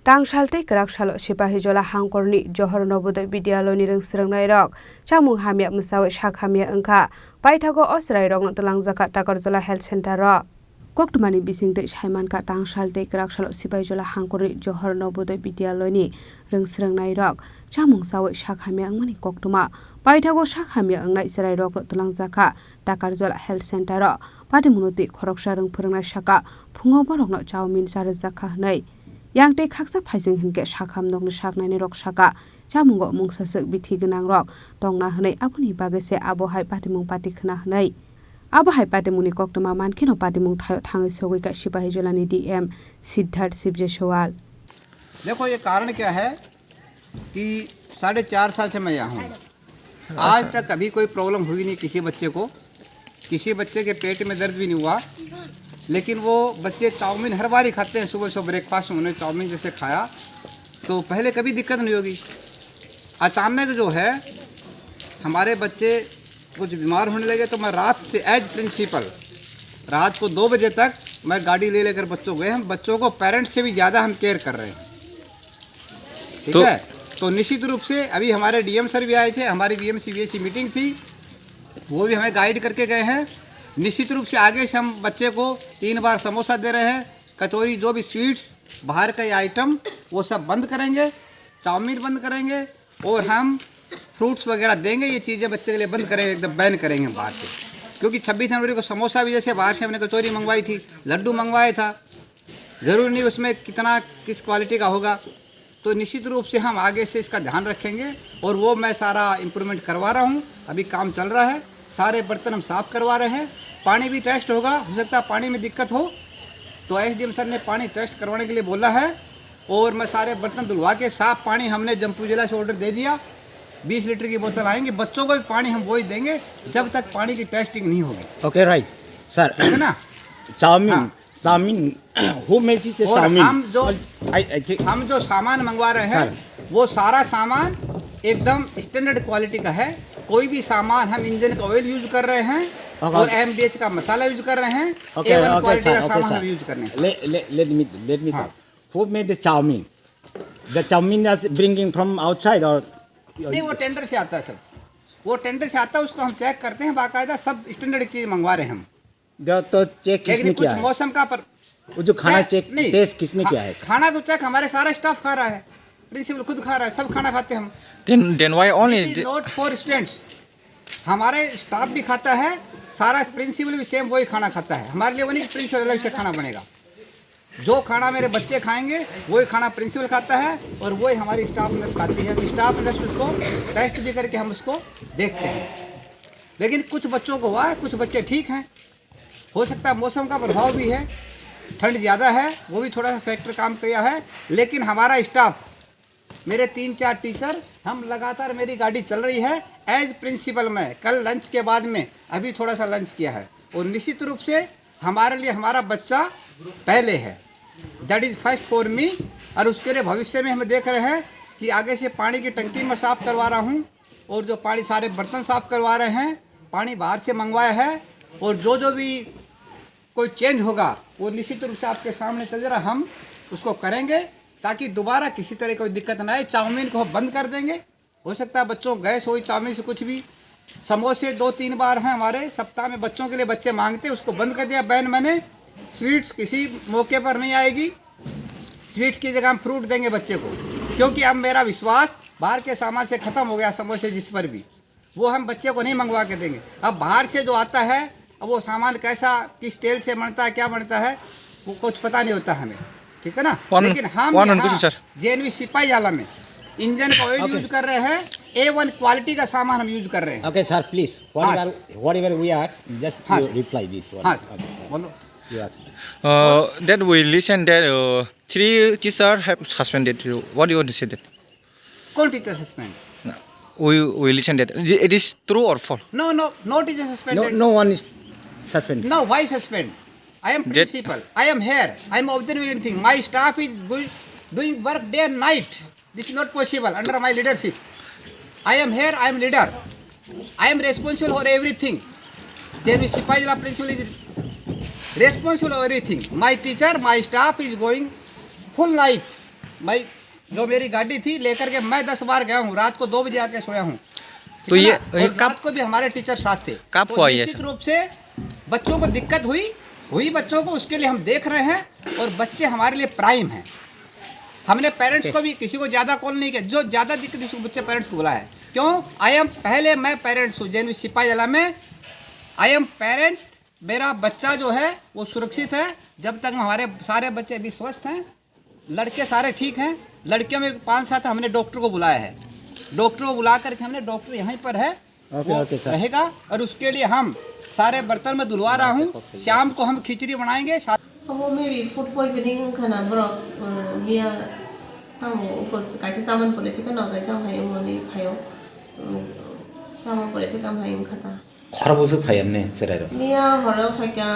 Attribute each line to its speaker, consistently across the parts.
Speaker 1: Tang salte kerak salo sipahi jola hangkorni Johor Novodaya Vidyalaya ni rengsrengnai rok chamung hamia musawe shak hamia engka paithago osrai rok telangjaka Takarjola Health Center rok Koktumani bisingte Saiman ka tang salte kerak salo sipahi jola hangkorni Johor Novodaya Vidyalaya ni rengsrengnai rok chamung sawe shak hamia engmani koktuma paithago shak hamia engnai serai rok telangjaka Takarjola Health Center rok patimunuti khoroksa reng phrangnai saka phungo borokno chaumin sarjaka hnai yang te khaksa phaising hinke shakham nokni saknai rok saka chamungo mungsasek bithi gnang rok tongna hnai abuni bagese abohai patimung pati khna hnai abohai patimuni koktoma mankino patimung thayo thangai sogoi ka sipahi jolani DM Siddharth शिवजे सवाल।
Speaker 2: देखो ये कारण क्या है कि 4.5 साल से मैं यहाँ हूँ, आज तक कभी कोई प्रॉब्लम हुई नहीं किसी बच्चे को, किसी बच्चे के पेट में दर्द भी नहीं हुआ। लेकिन वो बच्चे चाउमीन हर बार ही खाते हैं, सुबह सुबह ब्रेकफास्ट में उन्हें चाउमीन जैसे खाया तो पहले कभी दिक्कत नहीं होगी। अचानक जो है हमारे बच्चे कुछ बीमार होने लगे तो मैं रात से एज प्रिंसिपल रात को 2 बजे तक मैं गाड़ी ले लेकर बच्चों गए। हम बच्चों को पेरेंट्स से भी ज़्यादा हम केयर कर रहे हैं, ठीक है। तो निश्चित रूप से अभी हमारे DM सर भी आए थे, हमारी BMC मीटिंग थी, वो भी हमें गाइड करके गए हैं। निश्चित रूप से आगे से हम बच्चे को 3 बार समोसा दे रहे हैं, कचौरी, जो भी स्वीट्स बाहर का आइटम वो सब बंद करेंगे, चाउमीन बंद करेंगे और हम फ्रूट्स वगैरह देंगे। ये चीज़ें बच्चे के लिए बंद करेंगे, एकदम बैन करेंगे बाहर से। क्योंकि 26 जनवरी को समोसा भी जैसे बाहर से हमने कचौरी मंगवाई थी, लड्डू मंगवाया था, ज़रूरी नहीं उसमें कितना किस क्वालिटी का होगा। तो निश्चित रूप से हम आगे से इसका ध्यान रखेंगे और वो मैं सारा इम्प्रूवमेंट करवा रहा हूँ, अभी काम चल रहा है। सारे बर्तन हम साफ़ करवा रहे हैं, पानी भी टेस्ट होगा, हो सकता है पानी में दिक्कत हो तो SDM सर ने पानी टेस्ट करवाने के लिए बोला है। और मैं सारे बर्तन धुलवा के साफ़ पानी हमने जम्पू जिला से ऑर्डर दे दिया, 20 लीटर की बोतल आएंगे, बच्चों को भी पानी हम वही देंगे जब तक पानी की टेस्टिंग नहीं होगी।
Speaker 3: ओके राइट सर,
Speaker 2: है ना।
Speaker 3: Chowmein chowmein who makes it chowmein.
Speaker 2: हम जो सामान मंगवा रहे हैं वो सारा सामान एकदम स्टैंडर्ड क्वालिटी का है। कोई भी सामान हम इंजन का ऑयल यूज कर रहे हैं और MDH का मसाला यूज कर रहे हैं, A1 क्वालिटी का सामान हम यूज करने हैं।
Speaker 3: Let me who made the chowmein? The chowmein is bringing from outside or
Speaker 2: नहीं, वो टेंडर से आता है सब, वो टेंडर से आता है, उसको हम चेक करते हैं बाकायदा, सब स्टैंडर्ड चीज़ मंगवा रहे हैं हम।
Speaker 3: तो चेक किसने किया है?
Speaker 2: मौसम का पर
Speaker 3: वो जो खाना चेक टेस्ट किसने किया है?
Speaker 2: खाना तो चेक हमारे सारा स्टाफ खा रहा है, प्रिंसिपल खुद खा रहा है, सब खाना खाते हैं हम।
Speaker 4: Then why only
Speaker 2: note for students, हमारे स्टाफ भी खाता है, सारा प्रिंसिपल भी सेम वही खाना खाता है। हमारे लिए वो नहीं प्रिंसिपल अलग से खाना बनेगा, जो खाना मेरे बच्चे खाएंगे वही खाना प्रिंसिपल खाता है और वही हमारी स्टाफ नर्स खाती है। स्टाफ नर्स उसको टेस्ट भी करके हम उसको देखते हैं। लेकिन कुछ बच्चों को हुआ है, कुछ बच्चे ठीक हैं, हो सकता है मौसम का प्रभाव भी है, ठंड ज़्यादा है, वो भी थोड़ा सा फैक्टर काम किया है। लेकिन हमारा स्टाफ, मेरे 3-4 टीचर, हम लगातार, मेरी गाड़ी चल रही है एज प्रिंसिपल। में कल लंच के बाद में अभी थोड़ा सा लंच किया है और निश्चित रूप से हमारे लिए हमारा बच्चा पहले है, that is first for me. और उसके लिए भविष्य में हम देख रहे हैं कि आगे से पानी की टंकी में साफ़ करवा रहा हूँ और जो पानी सारे बर्तन साफ़ करवा रहे हैं, पानी बाहर से मंगवाया है। और जो भी कोई चेंज होगा वो निश्चित रूप से आपके सामने चल रहा, हम उसको करेंगे ताकि दोबारा किसी तरह कोई दिक्कत ना आए। चाउमीन को बंद कर देंगे, हो सकता है बच्चों गैस हो चाउमीन से कुछ भी। समोसे 2-3 बार हैं हमारे सप्ताह में, बच्चों के लिए बच्चे मांगते, उसको बंद कर दिया बैन मैंने। स्वीट्स किसी मौके पर नहीं आएगी, स्वीट्स की जगह हम फ्रूट देंगे बच्चे को, क्योंकि अब मेरा विश्वास बाहर के सामान से ख़त्म हो गया। समोसे जिस पर भी वो हम बच्चे को नहीं मंगवा के देंगे। अब बाहर से जो आता है, अब वो सामान कैसा, किस तेल से बनता है, क्या बनता है, वो कुछ पता नहीं होता हमें, ठीक है ना। लेकिन हम JNV सिपाही आला में इंजन का ऑयल यूज कर रहे हैं, A1 क्वालिटी का सामान हम यूज कर रहे हैं।
Speaker 3: Okay sir, please whatever we ask, just you reply this one.
Speaker 2: हाँ
Speaker 3: बोलो।
Speaker 4: that we listen that 3 teachers have suspended you. What do you want to say that?
Speaker 2: कौन teacher suspend?
Speaker 4: We listen that it is true or false?
Speaker 2: No teacher suspended.
Speaker 3: No one is suspended.
Speaker 2: No, why suspend? I am principal. I am here. I am observing anything. My staff is doing work day and night. This is not possible under my leadership. I am here. I am leader. I am responsible for everything. JNV Sipahi Jila principal is responsible for everything. My teacher, my staff is going full night भाई जो मेरी गाड़ी थी लेकर के मैं 10 बार गया हूँ, रात को 2 बजे आके सोया हूँ।
Speaker 4: तो ये
Speaker 2: रात को भी हमारे टीचर साथ थे।
Speaker 4: कब
Speaker 2: तो
Speaker 4: हुआ ये
Speaker 2: निश्चित रूप से बच्चों को दिक्कत हुई बच्चों को, उसके लिए हम देख रहे हैं और बच्चे हमारे लिए प्राइम हैं। हमने पेरेंट्स को भी किसी को ज़्यादा कॉल नहीं किया, जो ज़्यादा दिक्कत उसको बच्चे पेरेंट्स को बुलाया है। क्यों? पहले मैं पेरेंट्स हूँ जैन सिपाही जिला में, आई एम पेरेंट। मेरा बच्चा जो है वो सुरक्षित है जब तक हमारे सारे बच्चे अभी स्वस्थ हैं, लड़के सारे ठीक हैं। लड़कियों में 5-7 हमने डॉक्टर को बुलाया है, डॉक्टर को बुला करके हमने डॉक्टर यहीं पर है वो रहेगा और उसके लिए हम सारे बर्तन में धुलवा रहा हूँ। शाम को हम खिचड़ी बनाएंगे।
Speaker 5: वो मेरी फूड पॉइजनिंग खाना बरो मिया तामो को कैसे चामन पड़े थे ना कैसे भाई मोनी भाइयों चामन पड़े थे काम भाई खाता
Speaker 3: खरबुसु फायमने चराइरो
Speaker 5: मिया हरो फाइका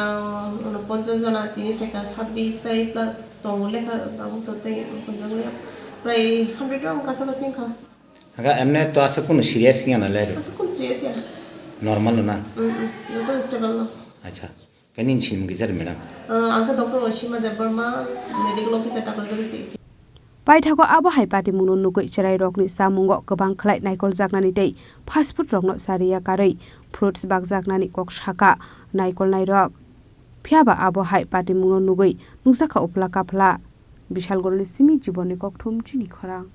Speaker 5: 50 जना तिनी फाइका 26 ताई प्लस तोंगले का तामो तोते को जंगले प्राय 100 राउंड का सका सिंखा
Speaker 3: हगा एमने तो आसे कुन सीरियस या ना लेरो
Speaker 5: आसे कुन सीरियस या
Speaker 3: नॉर्मल ना
Speaker 5: यो तो स्टेबल ना।
Speaker 3: अच्छा कनिन छिम गिजर मैडम
Speaker 5: आंका डॉक्टर वशिमा देबरमा मेडिकल ऑफिसर टाकर जगे से
Speaker 1: Paithago abo hai pati munun nugui cherai rokni samungo gobang khlai naikol jaknani tei fast food rokno saria karai fruits bag jaknani kok saka naikol nairok phiaba abo hai pati munun nugui nungsakha upla kapla bishal gorli simi jiboni kok thum chini khorang